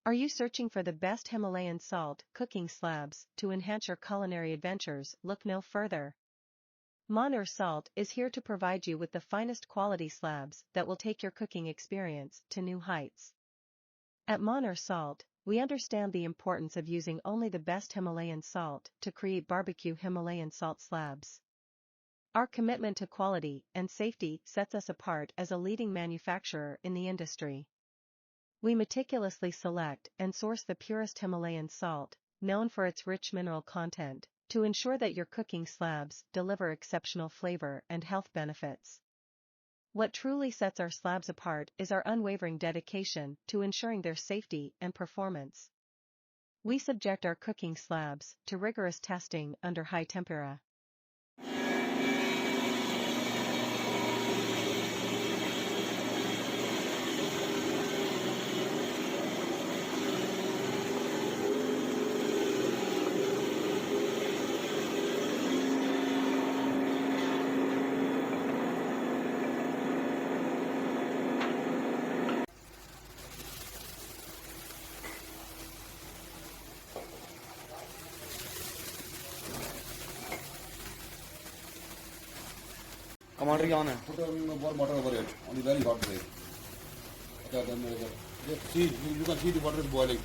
Are you searching for the best Himalayan salt cooking slabs to enhance your culinary adventures? Look no further. Mahnoor Salt is here to provide you with the finest quality slabs that will take your cooking experience to new heights. At Mahnoor Salt, we understand the importance of using only the best Himalayan salt to create BBQ Himalayan salt slabs. Our commitment to quality and safety sets us apart as a leading manufacturer in the industry. We meticulously select and source the purest Himalayan salt, known for its rich mineral content, to ensure that your cooking slabs deliver exceptional flavor and health benefits. What truly sets our slabs apart is our unwavering dedication to ensuring their safety and performance. We subject our cooking slabs to rigorous testing under high temperature. Commander on it. Put more water over it on the very hot side. Okay, then just see, you can see the water is boiling.